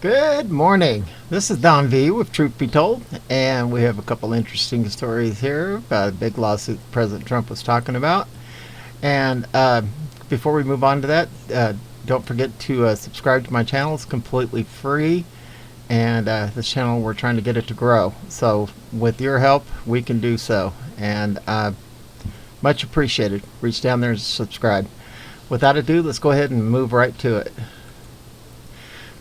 Good morning. This is Don V with Truth Be Told, and we have a couple interesting stories here about a big lawsuit President Trump was talking about. And before we move on to that, don't forget to subscribe to my channel. It's completely free, and this channel, we're trying to get it to grow. So with your help, we can do so, and much appreciated. Reach down there and subscribe. Without ado, let's go ahead and move right to it.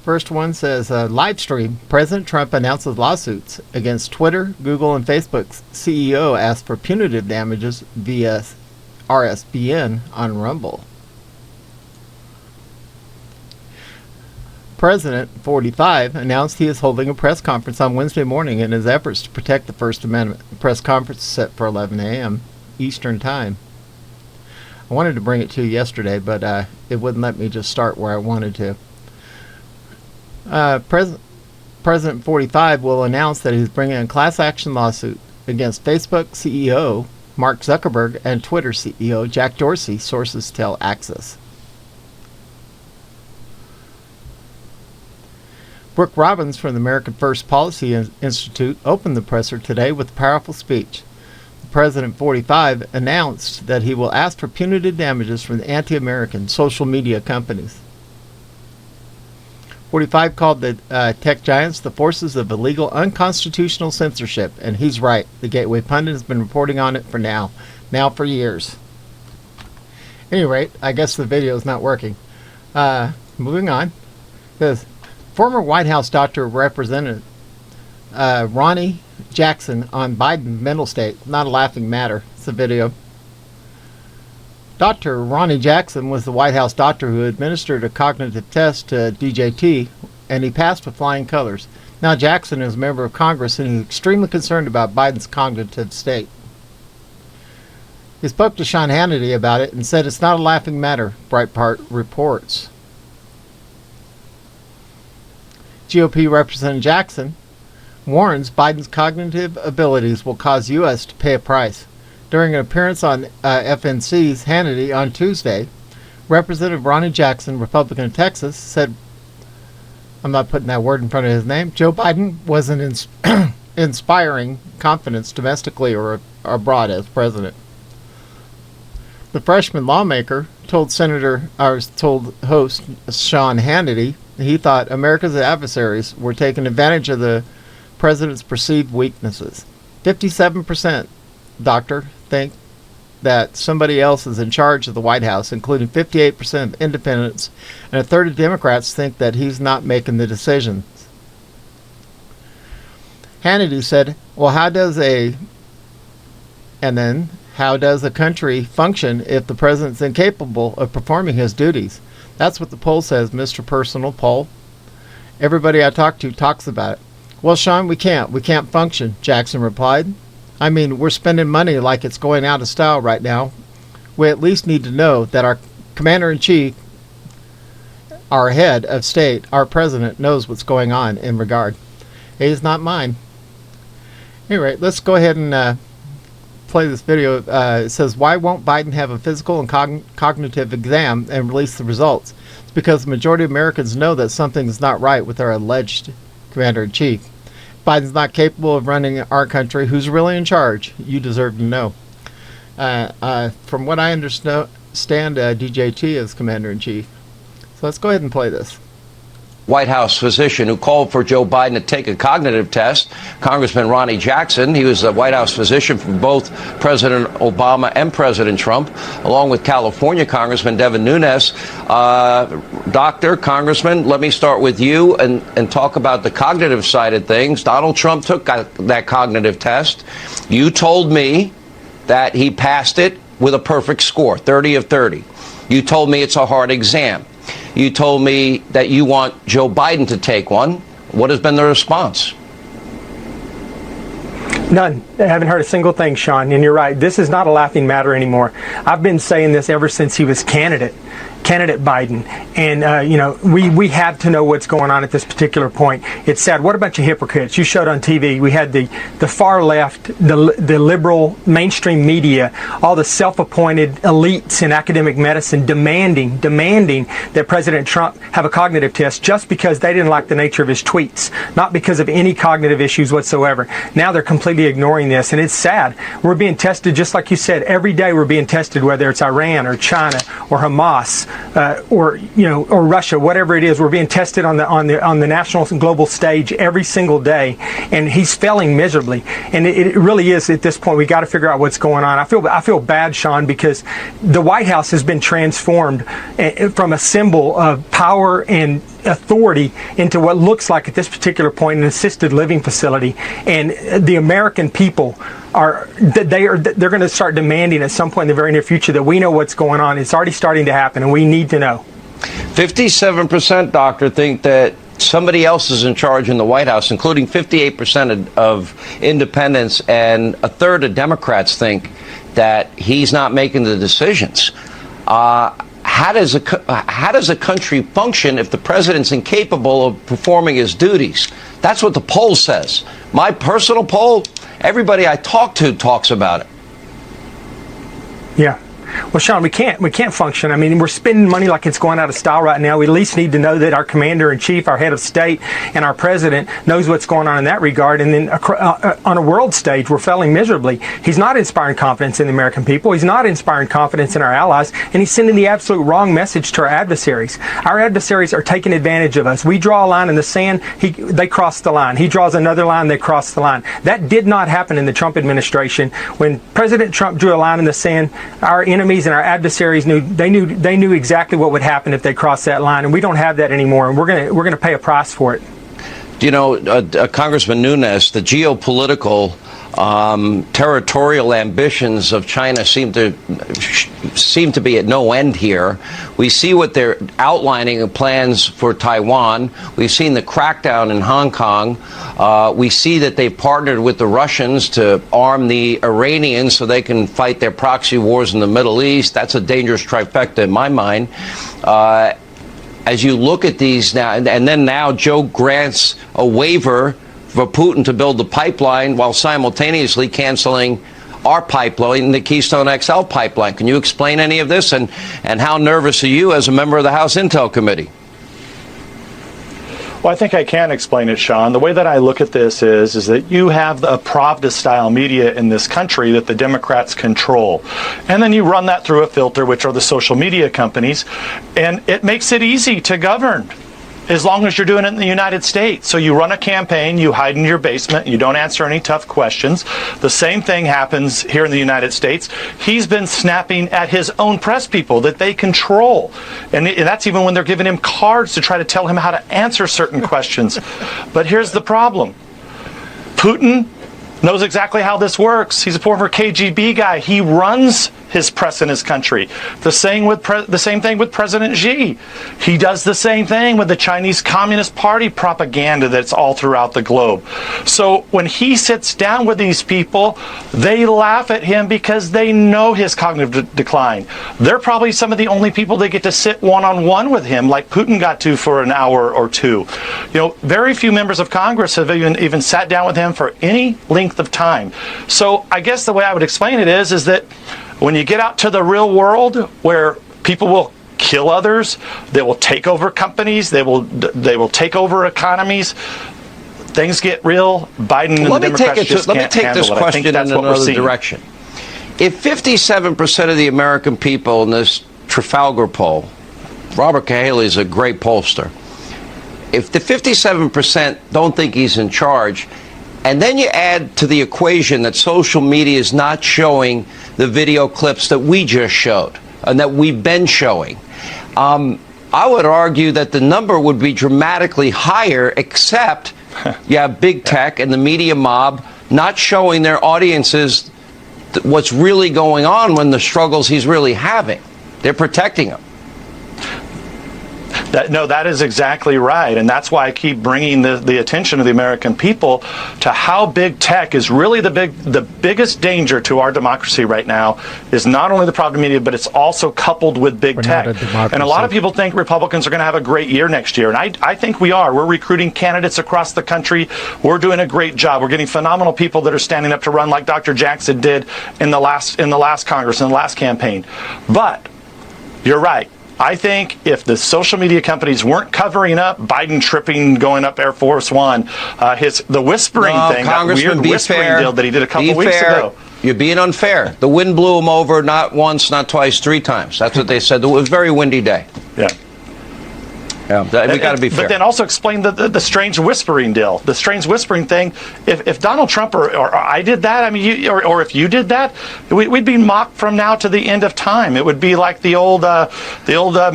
First one says, live stream, President Trump announces lawsuits against Twitter, Google, and Facebook's CEO asks for punitive damages via RSBN on Rumble. President 45 announced he is holding a press conference on Wednesday morning in his efforts to protect the First Amendment. The press conference is set for 11 a.m. Eastern Time. I wanted to bring it to you yesterday, but it wouldn't let me just start where I wanted to. President 45 will announce that he's bringing a class action lawsuit against Facebook CEO Mark Zuckerberg and Twitter CEO Jack Dorsey, sources tell Access. Brooke Robbins from the American First Policy Institute opened the presser today with a powerful speech. President 45 announced that he will ask for punitive damages from the anti-American social media companies. 45 called the tech giants the forces of illegal, unconstitutional censorship, and he's right. The Gateway Pundit has been reporting on it for years. At any rate, I guess the video is not working. Moving on. Says, former White House doctor represented Ronny Jackson on Biden's mental state. Not a laughing matter. It's a video. Dr. Ronny Jackson was the White House doctor who administered a cognitive test to DJT, and he passed with flying colors. Now Jackson is a member of Congress, and he's extremely concerned about Biden's cognitive state. He spoke to Sean Hannity about it and said it's not a laughing matter, Breitbart reports. GOP Representative Jackson warns Biden's cognitive abilities will cause U.S. to pay a price. During an appearance on FNC's Hannity on Tuesday, Representative Ronny Jackson, Republican of Texas, said, I'm not putting that word in front of his name, Joe Biden wasn't inspiring confidence domestically or abroad as president. The freshman lawmaker told host Sean Hannity he thought America's adversaries were taking advantage of the president's perceived weaknesses. 57%, doctor, think that somebody else is in charge of the White House, including 58% of independents, and a third of Democrats think that he's not making the decisions. Hannity said, well, how does a country function if the president's incapable of performing his duties? That's what the poll says, Mr. Personal Poll. Everybody I talk to talks about it. Well, Sean, we can't function, Jackson replied. I mean, we're spending money like it's going out of style right now. We at least need to know that our commander-in-chief, our head of state, our president, knows what's going on in regard. He's not mine. Anyway, let's go ahead and play this video. It says, why won't Biden have a physical and cognitive exam and release the results? It's because the majority of Americans know that something is not right with our alleged commander-in-chief. Biden's not capable of running our country. Who's really in charge? You deserve to know. From what I understand, DJT is commander-in-chief. So let's go ahead and play this. White House physician who called for Joe Biden to take a cognitive test, Congressman Ronny Jackson. He was a White House physician for both President Obama and President Trump, along with California Congressman Devin Nunes. Doctor, Congressman, let me start with you and talk about the cognitive side of things. Donald Trump took that cognitive test. You told me that he passed it with a perfect score, 30 of 30. You told me it's a hard exam. You told me that you want Joe Biden to take one. What has been the response? None. I haven't heard a single thing, Sean. And you're right. This is not a laughing matter anymore. I've been saying this ever since he was candidate. candidate Biden. And, we have to know what's going on at this particular point. It's sad. What a bunch of hypocrites. You showed on TV, we had the far left, the liberal mainstream media, all the self-appointed elites in academic medicine demanding that President Trump have a cognitive test just because they didn't like the nature of his tweets, not because of any cognitive issues whatsoever. Now they're completely ignoring this, and it's sad. We're being tested, just like you said, every day we're being tested, whether it's Iran or China or Hamas or Russia, whatever it is. We're being tested on the national and global stage every single day, and he's failing miserably. And it really is at this point. We got to figure out what's going on. I feel bad, Sean, because the White House has been transformed from a symbol of power and authority into what looks like at this particular point an assisted living facility, and the American people they're going to start demanding at some point in the very near future that we know what's going on. It's already starting to happen, and we need to know. 57%, doctor, think that somebody else is in charge in the White House, including 58% of independents, and a third of Democrats think that he's not making the decisions. How does a country function if the president's incapable of performing his duties? That's what the poll says. My personal poll, everybody I talk to talks about it. Yeah. Well, Sean, we can't function. I mean, we're spending money like it's going out of style right now. We at least need to know that our commander-in-chief, our head of state, and our president knows what's going on in that regard. And then on a world stage, we're failing miserably. He's not inspiring confidence in the American people. He's not inspiring confidence in our allies. And he's sending the absolute wrong message to our adversaries. Our adversaries are taking advantage of us. We draw a line in the sand, they cross the line. He draws another line, they cross the line. That did not happen in the Trump administration. When President Trump drew a line in the sand, our enemies and our adversaries knew exactly what would happen if they crossed that line, and we don't have that anymore, and we're gonna pay a price for it. You know, Congressman Nunes, the geopolitical territorial ambitions of China seem to be at no end here. We see what they're outlining of plans for Taiwan. We've seen the crackdown in Hong Kong. We see that they've partnered with the Russians to arm the Iranians so they can fight their proxy wars in the Middle East. That's a dangerous trifecta in my mind. As you look at these now, and then now Joe grants a waiver for Putin to build the pipeline while simultaneously canceling our pipeline, the Keystone XL pipeline. Can you explain any of this, and how nervous are you as a member of the House Intel Committee? Well, I think I can explain it, Sean. The way that I look at this is that you have the Pravda-style media in this country that the Democrats control. And then you run that through a filter, which are the social media companies, and it makes it easy to govern, as long as you're doing it in the United States. So you run a campaign, you hide in your basement, you don't answer any tough questions. The same thing happens here in the United States. He's been snapping at his own press people that they control. And that's even when they're giving him cards to try to tell him how to answer certain questions. But here's the problem. Putin knows exactly how this works. He's a former KGB guy. He runs his press in his country. The same thing with President Xi. He does the same thing with the Chinese Communist Party propaganda that's all throughout the globe. So when he sits down with these people, they laugh at him because they know his cognitive decline. They're probably some of the only people that get to sit one-on-one with him, like Putin got to for an hour or two. You know, very few members of Congress have even sat down with him for any length of time. So I guess the way I would explain it is that when you get out to the real world, where people will kill others, they will take over companies, they will take over economies, things get real. Biden and the Democrats just can't handle it. Let me take this question in another direction. If 57% of the American people in this Trafalgar poll, Robert Cahaly is a great pollster, if the 57% don't think he's in charge, and then you add to the equation that social media is not showing the video clips that we just showed and that we've been showing, I would argue that the number would be dramatically higher, except you have big tech and the media mob not showing their audiences what's really going on when the struggles he's really having. They're protecting him. That is exactly right, and that's why I keep bringing the attention of the American people to how big tech is really the biggest danger to our democracy right now. Is not only the problem media, but it's also coupled with big tech. And a lot of people think Republicans are going to have a great year next year, and I think we are. We're recruiting candidates across the country. We're doing a great job. We're getting phenomenal people that are standing up to run, like Dr. Jackson did in the last Congress, in the last campaign. But you're right. I think if the social media companies weren't covering up Biden tripping, going up Air Force One, the whispering thing, that weird whispering deal that he did a couple weeks ago. You're being unfair. The wind blew him over not once, not twice, 3 times. That's what they said. It was a very windy day. Yeah. Yeah, we got to be fair. But then also explain the strange whispering deal. The strange whispering thing. If Donald Trump or I did that, I mean, or if you did that, we'd be mocked from now to the end of time. It would be like the old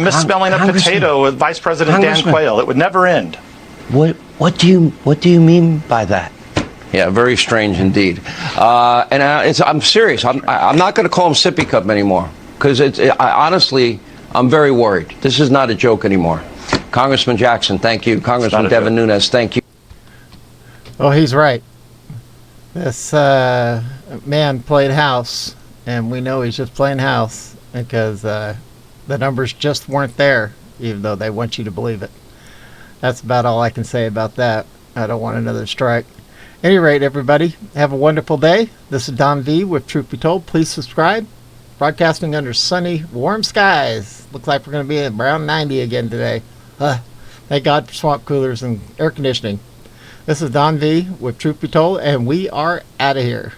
misspelling of potato with Vice President Dan Quayle. It would never end. What do you mean by that? Yeah, very strange indeed. I'm serious. I'm not going to call him sippy cup anymore because honestly, I'm very worried. This is not a joke anymore. Congressman Jackson, thank you. Congressman Devin Nunes, thank you. Oh, he's right. This man played house, and we know he's just playing house because the numbers just weren't there, even though they want you to believe it. That's about all I can say about that. I don't want another strike. At any rate, everybody, have a wonderful day. This is Don V with Truth Be Told. Please subscribe. Broadcasting under sunny, warm skies. Looks like we're going to be at around 90 again today. Thank God for swamp coolers and air conditioning. This is Don V with Truth Be Told, and we are out of here.